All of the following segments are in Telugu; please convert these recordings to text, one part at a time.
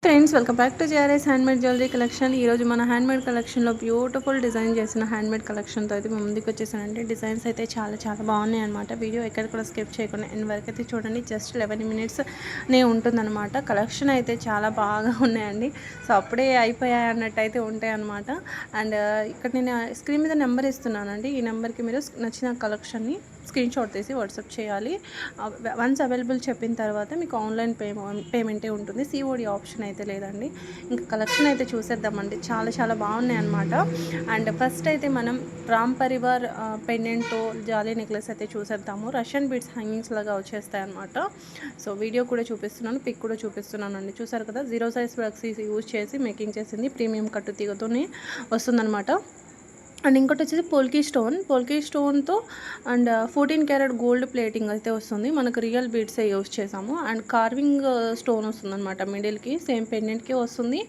Friends welcome back to JRS handmade jewellery collection. ఈరోజు మన హ్యాండ్మేడ్ కలెక్షన్లో బ్యూటిఫుల్ డిజైన్ చేసిన హ్యాండ్మేడ్ కలెక్షన్తో అయితే మేము ముందుకు వచ్చేసానంటే డిజైన్స్ అయితే చాలా చాలా బాగున్నాయి అనమాట. వీడియో ఎక్కడ కూడా స్కిప్ చేయకుండా ఎండ్ వరకు అయితే చూడండి. జస్ట్ 11 minutes ఉంటుందన్నమాట. కలెక్షన్ అయితే చాలా బాగా ఉన్నాయండి. సో అప్పుడే అయిపోయాయి అన్నట్టు అయితే ఉంటాయి అనమాట. అండ్ ఇక్కడ నేను స్క్రీన్ మీద నెంబర్ ఇస్తున్నానండి. ఈ నెంబర్కి మీరు నచ్చిన కలెక్షన్ని స్క్రీన్ షాట్ తీసి వాట్సాప్ చేయాలి. వన్స్ అవైలబుల్ చెప్పిన తర్వాత మీకు ఆన్లైన్ పేమెంటే ఉంటుంది. సిఓడి ఆప్షన్ అయితే లేదండి. ఇంకా కలెక్షన్ అయితే చూసేద్దామండి. చాలా చాలా బాగున్నాయి అనమాట. అండ్ ఫస్ట్ అయితే మనం రామ్ పరివార్ పెండెంట్తో జాలీ నెక్లెస్ అయితే చూసేద్దాము. రష్యన్ బీడ్స్ హ్యాంగింగ్స్ లాగా వచ్చేస్తాయి అనమాట. సో వీడియో కూడా చూపిస్తున్నాను, పిక్ కూడా చూపిస్తున్నాను అండి. చూసారు కదా, 0 size వర్క్స్ యూజ్ చేసి మేకింగ్ చేసింది. ప్రీమియం కట్టు తీగతోనే వస్తుందన్నమాట. అండ్ ఇంకోటి వచ్చేసి పోల్కీ స్టోన్తో అండ్ 14 karat గోల్డ్ ప్లేటింగ్ అయితే వస్తుంది. మనకు రియల్ బీడ్సే యూస్ చేసాము. అండ్ కార్వింగ్ స్టోన్ వస్తుంది అనమాట. మిడిల్కి సేమ్ పెండెంట్కి వస్తుంది.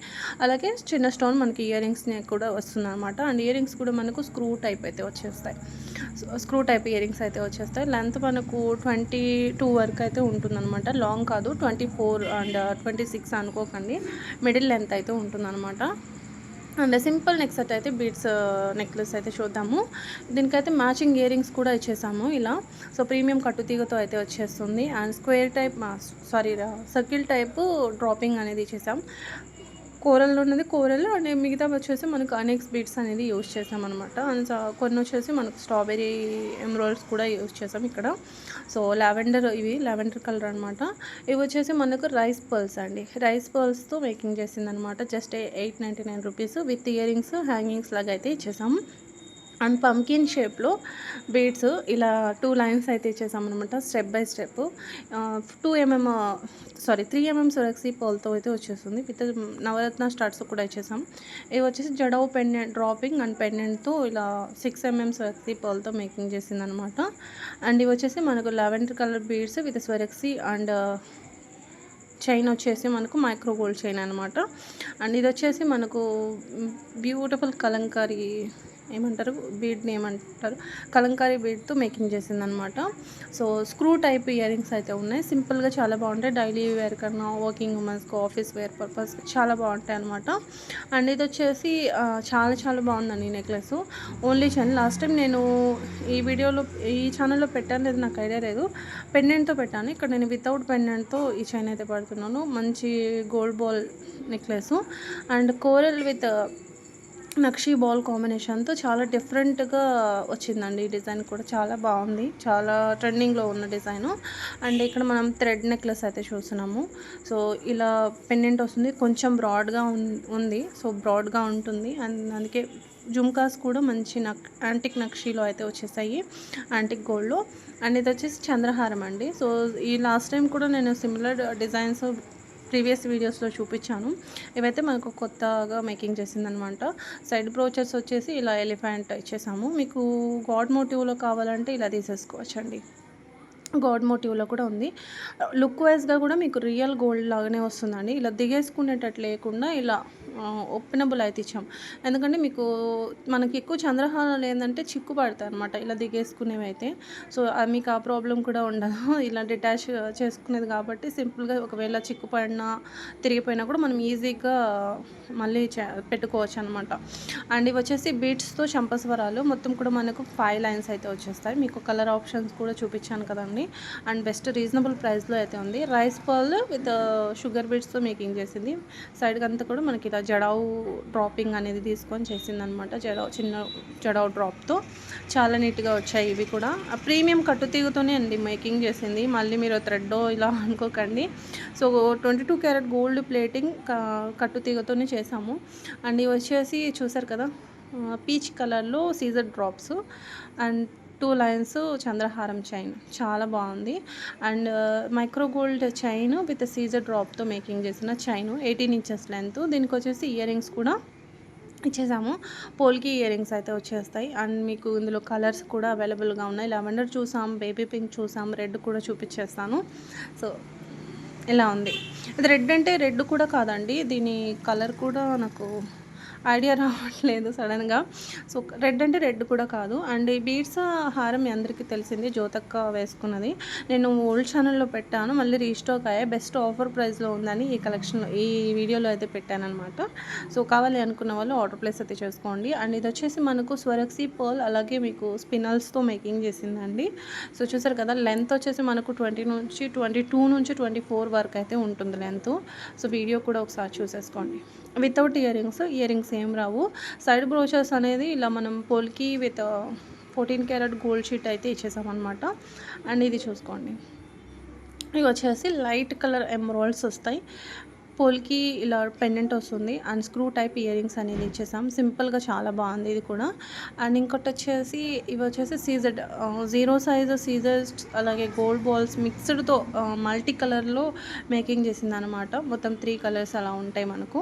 అలాగే చిన్న స్టోన్ మనకి ఇయర్ రింగ్స్ని కూడా వస్తుంది అనమాట. అండ్ ఇయర్ రింగ్స్ కూడా మనకు స్క్రూ టైప్ అయితే వచ్చేస్తాయి. స్క్రూ టైప్ ఇయర్ రింగ్స్ అయితే వచ్చేస్తాయి. లెంత్ మనకు 22 వరకు అయితే ఉంటుందన్నమాట. లాంగ్ కాదు, 24 అండ్ 26 అనుకోకండి. మిడిల్ లెంత్ అయితే ఉంటుందన్నమాట. అండ్ సింపుల్ నెక్ సెట్ అయితే బీడ్స్ నెక్లెస్ అయితే చూద్దాము. దీనికైతే మ్యాచింగ్ ఇయర్ రింగ్స్ కూడా ఇచ్చేసాము ఇలా. సో ప్రీమియం కట్టుతీగతో అయితే వచ్చేస్తుంది. And square type circle type dropping అనేది ఇచ్చేసాం. కోరల్లో ఉన్నది కోరల్ అండ్ మిగతా వచ్చేసి మనకు అనెక్స్ బీడ్స్ అనేది యూజ్ చేసాం అనమాట. అండ్ కొన్ని వచ్చేసి మనకు స్ట్రాబెరీ ఎమరాల్డ్స్ కూడా యూజ్ చేసాం ఇక్కడ. సో ఇవి లావెండర్ కలర్ అనమాట. ఇవి వచ్చేసి మనకు రైస్ పర్ల్స్ అండి. రైస్ పర్ల్స్తో మేకింగ్ చేసిందనమాట. Just 899 rupees with ear rings hangings లాగా అయితే ఇచ్చేసాం. అండ్ పంకిన్ షేప్లో బీడ్స్ ఇలా 2 lines అయితే ఇచ్చేసామన్నమాట. స్టెప్ బై స్టెప్ 3 mm సురక్షి పర్ల్తో అయితే వచ్చేస్తుంది. విత్ నవరత్న స్టార్ట్స్ కూడా ఇచ్చేసాం. ఇవి వచ్చేసి జడవ్ పెండెంట్ డ్రాపింగ్ అండ్ పెండెంట్తో ఇలా 6 mm సురక్షి పర్ల్తో మేకింగ్ చేసిందనమాట. అండ్ ఇవి వచ్చేసి మనకు లావెండర్ కలర్ బీడ్స్ విత్ స్వరక్షి అండ్ చైన్ వచ్చేసి మనకు మైక్రో గోల్డ్ చైన్ అనమాట. అండ్ ఇది వచ్చేసి మనకు బ్యూటిఫుల్ కలంకారీ బీడ్ని ఏమంటారు, కలంకారీ బీడ్తో మేకింగ్ చేసిందనమాట. So screw type earrings అయితే ఉన్నాయి. సింపుల్గా చాలా బాగుంటాయి. డైలీ వేర్ కన్నా వర్కింగ్ ఉమెన్స్కి ఆఫీస్ వేర్ పర్పస్ చాలా బాగుంటాయి అనమాట. అండ్ ఇది వచ్చేసి చాలా చాలా బాగుందండి ఈ necklace. Only chain last time నేను ఈ వీడియోలో ఈ ఛానల్లో పెట్టాను లేదు, నాకు ఐడియా లేదు. పెండెంట్తో పెట్టాను. ఇక్కడ నేను వితౌట్ పెండెంట్తో ఈ చైన్ అయితే పడుతున్నాను. మంచి gold ball necklace and coral with nakshi ball కాంబినేషన్తో చాలా డిఫరెంట్గా వచ్చిందండి. ఈ డిజైన్ కూడా చాలా బాగుంది. చాలా ట్రెండింగ్లో ఉన్న డిజైను. అండ్ ఇక్కడ మనం థ్రెడ్ నెక్లెస్ అయితే చూస్తున్నాము. సో ఇలా పెండెంట్ వస్తుంది. కొంచెం బ్రాడ్గా ఉంది. సో బ్రాడ్గా ఉంటుంది. అండ్ అందుకే జుమ్కాస్ కూడా మంచి యాంటిక్ నక్షీలో అయితే వచ్చేసాయి, యాంటిక్ గోల్డ్లో. అండ్ ఇది వచ్చేసి చంద్రహారం అండి. సో ఈ లాస్ట్ టైం కూడా నేను సిమిలర్ డిజైన్స్ ప్రీవియస్ వీడియోస్లో చూపించాను. ఇవైతే మనకు కొత్తగా మేకింగ్ చేసిందనమాట. సైడ్ బ్రోచెస్ వచ్చేసి ఇలా ఎలిఫెంట్ ఇచ్చేసాము. మీకు గాడ్ మోటివ్లో కావాలంటే ఇలా తీసేసుకోవచ్చండి. గాడ్ మోటివ్లో కూడా ఉంది. లుక్ వైజ్గా కూడా మీకు రియల్ గోల్డ్ లాగానే వస్తుందండి. ఇలా దిగేసుకునేటట్టు లేకుండా ఇలా ఓపెనబుల్ అయితే ఇచ్చాం. ఎందుకంటే మనకి ఎక్కువ చంద్రహారాలు ఏంటంటే చిక్కు పడతాయి అనమాట ఇలా దిగేసుకునేవి అయితే. సో మీకు ఆ ప్రాబ్లం కూడా ఉండదు. ఇలా డిటాచ్ చేసుకునేది కాబట్టి సింపుల్గా ఒకవేళ చిక్కు పడినా తిరిగిపోయినా కూడా మనం ఈజీగా మళ్ళీ పెట్టుకోవచ్చు అనమాట. అండ్ ఇవి వచ్చేసి బీడ్స్తో చంపస్వరాలు మొత్తం కూడా మనకు 5 lines అయితే వచ్చేస్తాయి. మీకు కలర్ ఆప్షన్స్ కూడా చూపించాను కదండి. అండ్ బెస్ట్ రీజనబుల్ ప్రైస్లో అయితే ఉంది. రైస్ పర్ల్ విత్ షుగర్ బీడ్స్తో మేకింగ్ చేసింది. సైడ్కి అంతా కూడా మనకి ఇలా జడావు డ్రాపింగ్ అనేది తీసుకొని చేసిందనమాట. చిన్న జడావు డ్రాప్తో చాలా నీట్గా వచ్చాయి. ఇవి కూడా ప్రీమియం కట్టుతీగతోనే అండి మేకింగ్ చేసింది. మళ్ళీ మీరు థ్రెడ్ ఇలా అనుకోకండి. సో 22 karat గోల్డ్ ప్లేటింగ్ కట్టుతీగతోనే చేసాము. అండ్ ఇవి వచ్చేసి చూసారు కదా, పీచ్ కలర్లో సీజర్ డ్రాప్స్ అండ్ 2 lines చంద్రహారం చైన్ చాలా బాగుంది. And micro gold chain with సీజర్ డ్రాప్తో మేకింగ్ చేసిన చైన్ 18 inches లెంత్. దీనికి వచ్చేసి ఇయర్ రింగ్స్ కూడా ఇచ్చేసాము. పోల్కి ఇయర్ రింగ్స్ అయితే వచ్చేస్తాయి. అండ్ మీకు ఇందులో కలర్స్ కూడా అవైలబుల్గా ఉన్నాయి. లావెండర్ చూసాం, బేబీ పింక్ చూసాం, రెడ్ కూడా చూపించేస్తాను. సో ఇలా ఉంది. ఇది రెడ్ అంటే రెడ్ కూడా కాదండి, దీని కలర్ కూడా నాకు ఐడియా రావట్లేదు సడన్గా. సో రెడ్ అంటే రెడ్ కూడా కాదు. అండ్ ఈ బీడ్స్ హారం మీ అందరికీ తెలిసింది, జ్యోతక్క వేసుకున్నది. నేను ఓల్డ్ ఛానల్లో పెట్టాను, మళ్ళీ రీస్టాక్ అయ్యాయి. బెస్ట్ ఆఫర్ ప్రైస్లో ఉందని ఈ కలెక్షన్ ఈ వీడియోలో అయితే పెట్టానమాట. సో కావాలి అనుకున్న వాళ్ళు ఆర్డర్ ప్లేస్ అయితే చేసుకోండి. అండ్ ఇది వచ్చేసి మనకు స్వరక్సీ పర్ల్ అలాగే మీకు స్పినల్స్తో మేకింగ్ చేసిందండి. సో చూసారు కదా, లెంత్ వచ్చేసి మనకు 20 నుంచి 22 నుంచి 24 వరకు అయితే ఉంటుంది లెంత్. సో వీడియో కూడా ఒకసారి చూసేసుకోండి. వితౌట్ ఇయర్ రింగ్స్ ఏం రావు. సైడ్ బ్రోచర్స్ అనేది ఇలా మనం పోల్కి విత్ 14 క్యారెట్ గోల్డ్ షీట్ అయితే ఇచ్చేసామన్నమాట. అండ్ ఇది చూసుకోండి, ఇవి వచ్చేసి లైట్ కలర్ ఎమరాల్డ్స్ వస్తాయి. పోల్కి ఇలా పెండెంట్ వస్తుంది and screw type ear rings అనేది ఇచ్చేసాం. సింపుల్గా చాలా బాగుంది ఇది కూడా. అండ్ ఇంకోటి వచ్చేసి ఇవి వచ్చేసి సీజెడ్ 0 సైజ్ సీజర్స్ అలాగే గోల్డ్ బాల్స్ మిక్స్డ్తో మల్టీ కలర్లో మేకింగ్ చేసింది అనమాట. మొత్తం 3 కలర్స్ అలా ఉంటాయి మనకు.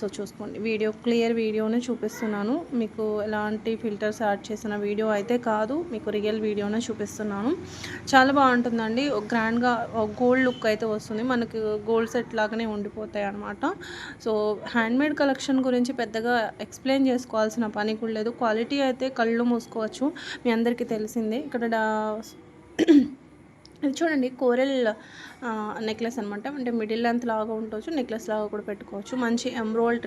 సో చూసుకోండి, క్లియర్ వీడియోనే చూపిస్తున్నాను మీకు, ఎలాంటి ఫిల్టర్స్ యాడ్ చేసిన వీడియో అయితే కాదు, మీకు రియల్ వీడియోనే చూపిస్తున్నాను. చాలా బాగుంటుందండి, గ్రాండ్గా గోల్డ్ లుక్ అయితే వస్తుంది మనకు, గోల్డ్ సెట్ లాగానే ఉండిపోతాయి అనమాట. సో హ్యాండ్మేడ్ కలెక్షన్ గురించి పెద్దగా ఎక్స్ప్లెయిన్ చేసుకోవాల్సిన పని కూడా లేదు. క్వాలిటీ అయితే కళ్ళు మూసుకోవచ్చు, మీ అందరికీ తెలిసిందే. ఇక్కడ ఇది చూడండి, కోరల్ నెక్లెస్ అనమాట. అంటే మిడిల్ లెంత్ లాగా ఉండొచ్చు, నెక్లెస్ లాగా కూడా పెట్టుకోవచ్చు. మంచి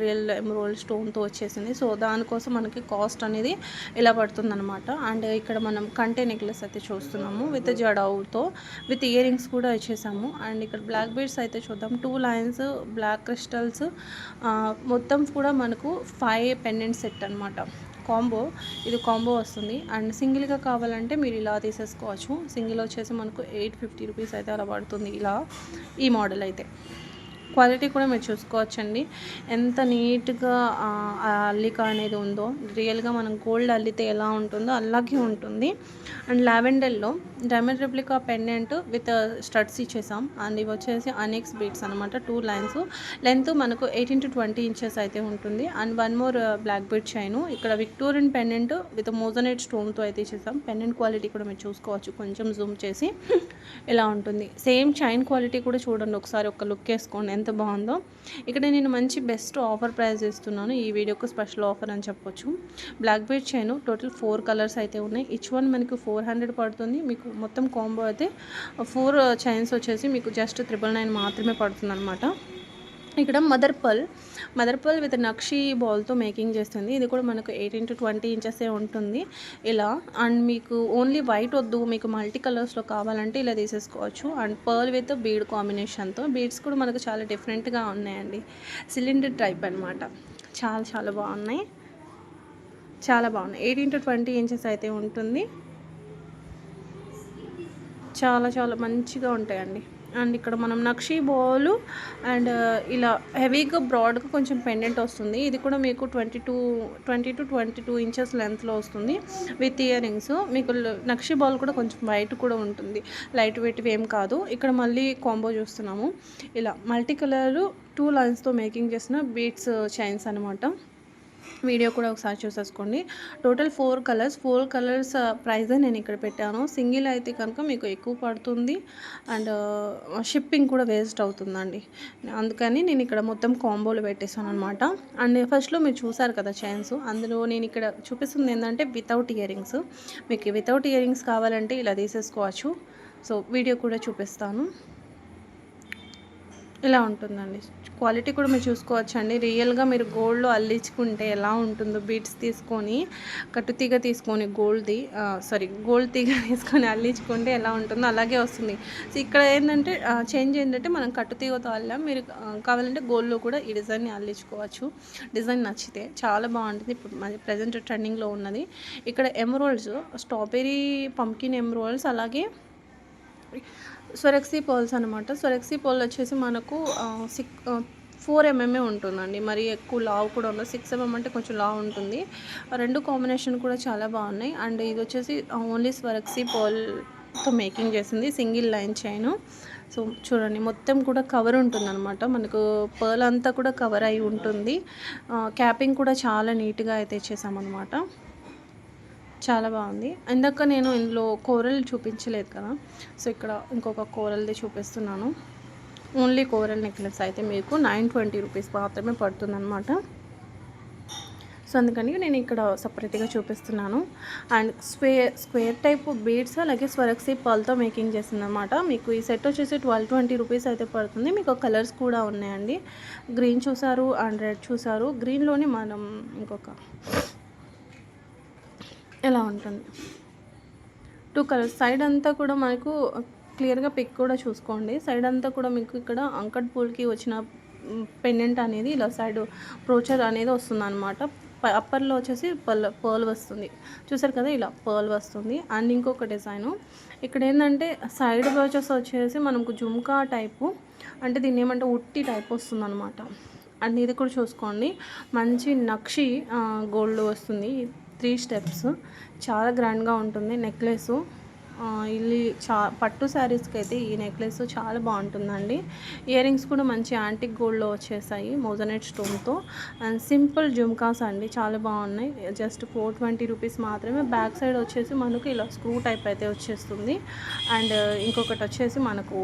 రియల్ ఎమ్రోల్డ్ స్టోన్తో వచ్చేసింది. సో దానికోసం మనకి కాస్ట్ అనేది ఇలా పడుతుందన్నమాట. అండ్ ఇక్కడ మనం కంటే నెక్లెస్ అయితే చూస్తున్నాము విత్ జడౌతో, విత్ ఇయర్ రింగ్స్ కూడా ఇచ్చేసాము. అండ్ ఇక్కడ బ్లాక్ బీడ్స్ అయితే చూద్దాం, 2 లైన్స్ బ్లాక్ క్రిస్టల్స్, మొత్తం కూడా మనకు 5 పెండెంట్ సెట్ అనమాట. ఇది కాంబో వస్తుంది. అండ్ సింగిల్గా కావాలంటే మీరు ఇలా తీసేసుకోవచ్చు. సింగిల్ వచ్చేసి మనకు 850 రూపీస్ అయితే అలా పడుతుంది ఇలా, ఈ మోడల్ అయితే. క్వాలిటీ కూడా మీరు చూసుకోవచ్చండి, ఎంత నీట్గా అల్లిక అనేది ఉందో. రియల్గా మనం గోల్డ్ అల్లితే ఎలా ఉంటుందో అలాగే ఉంటుంది. అండ్ లావెండర్లో diamond replica pendant with studs ఇచ్చేసాం. అండ్ ఇవి వచ్చేసి అనెక్స్ బీట్స్ అనమాట, 2 లైన్స్. లెంత్ మనకు 18 to 20 ఇంచెస్ అయితే ఉంటుంది. And 1 more black bead chain. ఇక్కడ విక్టోరియన్ పెండెంట్ విత్ మోజనైట్ స్టోన్తో అయితే ఇచ్చేసాం. పెండెంట్ క్వాలిటీ కూడా మీరు చూసుకోవచ్చు, కొంచెం జూమ్ చేసి ఇలా ఉంటుంది. సేమ్ చైన్ క్వాలిటీ కూడా చూడండి ఒకసారి, ఒక లుక్ వేసుకోండి ఎంత బాగుందో. ఇక్కడ నేను మంచి బెస్ట్ ఆఫర్ ప్రైస్ ఇస్తున్నాను, ఈ వీడియోకి స్పెషల్ ఆఫర్ అని చెప్పొచ్చు. Black bead chain total 4 colours అయితే ఉన్నాయి. ఈచ్ వన్ మనకు 400 పడుతుంది. మీకు మొత్తం కాంబో అయితే 4 చైన్స్ వచ్చేసి మీకు జస్ట్ 999 మాత్రమే పడుతుంది అనమాట. ఇక్కడ మదర్ పర్ల్ విత్ నక్షి బాల్తో మేకింగ్ చేస్తుంది. ఇది కూడా మనకు 18 to 20 ఇంచెసే ఉంటుంది ఇలా. అండ్ మీకు ఓన్లీ వైట్ వద్దు, మీకు మల్టీ కలర్స్లో కావాలంటే ఇలా తీసేసుకోవచ్చు. అండ్ పర్ల్ విత్ బీడ్ కాంబినేషన్తో, బీడ్స్ కూడా మనకు చాలా డిఫరెంట్గా ఉన్నాయండి, సిలిండర్ టైప్ అనమాట. చాలా బాగున్నాయి, 18 to 20 ఇంచెస్ అయితే ఉంటుంది. చాలా మంచిగా ఉంటాయండి. అండ్ ఇక్కడ మనం నక్షి బాల్ అండ్ ఇలా హెవీగా బ్రాడ్గా కొంచెం పెండెంట్ వస్తుంది. ఇది కూడా మీకు 20 to 22 ఇంచెస్ లెంత్లో వస్తుంది విత్ ఇయర్ రింగ్స్. మీకు నక్షి బాల్ కూడా కొంచెం వైట్ కూడా ఉంటుంది, లైట్ వెయిట్ ఏం కాదు. ఇక్కడ మళ్ళీ కాంబో చూస్తున్నాము, ఇలా మల్టీ కలర్ 2 లైన్స్తో మేకింగ్ చేసిన బీడ్స్ చైన్స్ అనమాట. వీడియో కూడా ఒకసారి చూసేసుకోండి. టోటల్ 4 కలర్స్ ప్రైస్ నేను ఇక్కడ పెట్టాను. సింగిల్ అయితే కనుక మీకు ఎక్కువ పడుతుంది అండ్ షిప్పింగ్ కూడా వేస్ట్ అవుతుందండి. అందుకని నేను ఇక్కడ మొత్తం కాంబోలు పెట్టేశాను అనమాట. అండ్ ఫస్ట్లో మీరు చూసారు కదా చైన్స్, అందులో నేను ఇక్కడ చూపిస్తుంది ఏంటంటే వితౌట్ ఇయర్ రింగ్స్. మీకు వితౌట్ ఇయర్ రింగ్స్ కావాలంటే ఇలా తీసేసుకోవచ్చు. సో వీడియో కూడా చూపిస్తాను, ఇలా ఉంటుందండి. క్వాలిటీ కూడా మీరు చూసుకోవచ్చండి. రియల్గా మీరు గోల్డ్లో అల్లించుకుంటే ఎలా ఉంటుందో, బీడ్స్ తీసుకొని కట్టుతీగ తీసుకొని గోల్డ్ తీగ తీసుకొని అల్లించుకుంటే ఎలా ఉంటుందో అలాగే వస్తుంది. సో ఇక్కడ ఏంటంటే చేంజ్ ఏంటంటే మనం కట్టుతీగతో అల్లాం, మీరు కావాలంటే గోల్డ్లో కూడా ఈ డిజైన్ని అల్లించుకోవచ్చు. డిజైన్ నచ్చితే చాలా బాగుంటుంది. ఇప్పుడు మరి ప్రజెంట్ ట్రెండింగ్లో ఉన్నది. ఇక్కడ ఎమరాల్డ్స్, స్ట్రాబెరీ పంకిన్ ఎమరాల్డ్స్, అలాగే స్వరక్సీ పర్ల్స్ అనమాట. స్వరక్సీ పర్ల్ వచ్చేసి మనకు 4 mm ఉంటుందండి, మరి ఎక్కువ లావు కూడా ఉండదు. 6 mm అంటే కొంచెం లావు ఉంటుంది. 2 కాంబినేషన్ కూడా చాలా బాగున్నాయి. అండ్ ఇది వచ్చేసి ఓన్లీ స్వరక్సీ పర్ల్తో మేకింగ్ చేసింది, సింగిల్ లైన్ చైన్. సో చూడండి, మొత్తం కూడా కవర్ ఉంటుందన్నమాట, మనకు పర్ల్ అంతా కూడా కవర్ అయి ఉంటుంది. క్యాపింగ్ కూడా చాలా నీట్గా అయితే ఇచ్చేసామన్నమాట. చాలా బాగుంది. ఇందాక నేను ఇందులో కోరల్ చూపించలేదు కదా, సో ఇక్కడ ఇంకొక కోరల్ది చూపిస్తున్నాను. ఓన్లీ కోరల్ నెక్లెస్ అయితే మీకు 920 రూపీస్ మాత్రమే పడుతుందన్నమాట. సో అందుకని నేను ఇక్కడ సపరేట్గా చూపిస్తున్నాను. అండ్ స్క్వేర్ టైప్ బీడ్స్ అలాగే స్వరక్సీ పర్ల్తో మేకింగ్ చేసిందనమాట. మీకు ఈ సెట్ వచ్చేసి 1220 రూపీస్ అయితే పడుతుంది. మీకు కలర్స్ కూడా ఉన్నాయండి. గ్రీన్ చూసారు అండ్ రెడ్ చూసారు. గ్రీన్లోని మనం ఇంకొక ఎలా ఉంటుంది 2 కలర్స్. సైడ్ అంతా కూడా మనకు క్లియర్గా పిక్ కూడా చూసుకోండి. సైడ్ అంతా కూడా మీకు ఇక్కడ అంకట్ పూల్కి వచ్చిన పెండెంట్ అనేది ఇలా సైడ్ బ్రోచర్ అనేది వస్తుందన్నమాట. అప్పర్లో వచ్చేసి పర్ల్ వస్తుంది. చూసారు కదా, ఇలా పర్ల్ వస్తుంది. అండ్ ఇంకొక డిజైను ఇక్కడ ఏంటంటే సైడ్ బ్రోచర్స్ వచ్చేసి మనకు జుమ్కా టైపు, అంటే దీన్ని ఏమంటే ఉట్టి టైప్ వస్తుంది అనమాట. అండ్ ఇది కూడా చూసుకోండి, మంచి నక్షి గోల్డ్ వస్తుంది. 3 స్టెప్స్ చాలా గ్రాండ్గా ఉంటుంది. నెక్లెస్ ఇది పట్టు శారీస్కి అయితే ఈ నెక్లెస్ చాలా బాగుంటుందండి. ఇయర్ రింగ్స్ కూడా మంచి యాంటిక్ గోల్డ్లో వచ్చేసాయి మోజనైట్ స్టోన్తో. అండ్ సింపుల్ జుమ్కాస్ అండి, చాలా బాగున్నాయి. జస్ట్ 420 రూపీస్ మాత్రమే. బ్యాక్ సైడ్ వచ్చేసి మనకు ఇలా స్క్రూ టైప్ అయితే వచ్చేస్తుంది. అండ్ ఇంకొకటి వచ్చేసి మనకు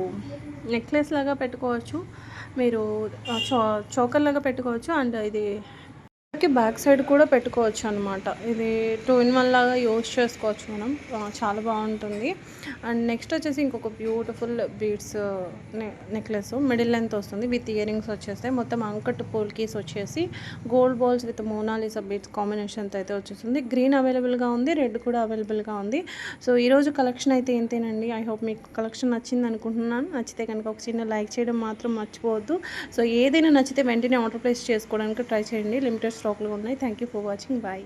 నెక్లెస్ లాగా పెట్టుకోవచ్చు, మీరు చోకర్ లాగా పెట్టుకోవచ్చు. అండ్ ఇది బ్యాక్ సైడ్ కూడా పెట్టుకోవచ్చు అనమాట. ఇది 2-in-1 లాగా యూజ్ చేసుకోవచ్చు మనం. చాలా బాగుంటుంది. అండ్ నెక్స్ట్ వచ్చేసి ఇంకొక beautiful beads necklace middle length వస్తుంది విత్ ఇయర్ రింగ్స్ వచ్చేస్తాయి. మొత్తం అంకట్ పోల్కీస్ వచ్చేసి gold balls with Mona Lisa beads కాంబినేషన్తో అయితే వచ్చేస్తుంది. గ్రీన్ అవైలబుల్గా ఉంది, రెడ్ కూడా అవైలబుల్గా ఉంది. సో ఈరోజు కలెక్షన్ అయితే ఇంతేనండి. ఐ హోప్ మీకు కలెక్షన్ నచ్చింది అనుకుంటున్నాను. నచ్చితే కనుక ఒక చిన్న లైక్ చేయడం మాత్రం మర్చిపోవద్దు. సో ఏదైనా నచ్చితే వెంటనే ఆర్డర్ ప్లేస్ చేసుకోవడానికి ట్రై చేయండి. లిమిటెడ్ స్టాక్లు ఉన్నాయి. Thank you for watching. Bye.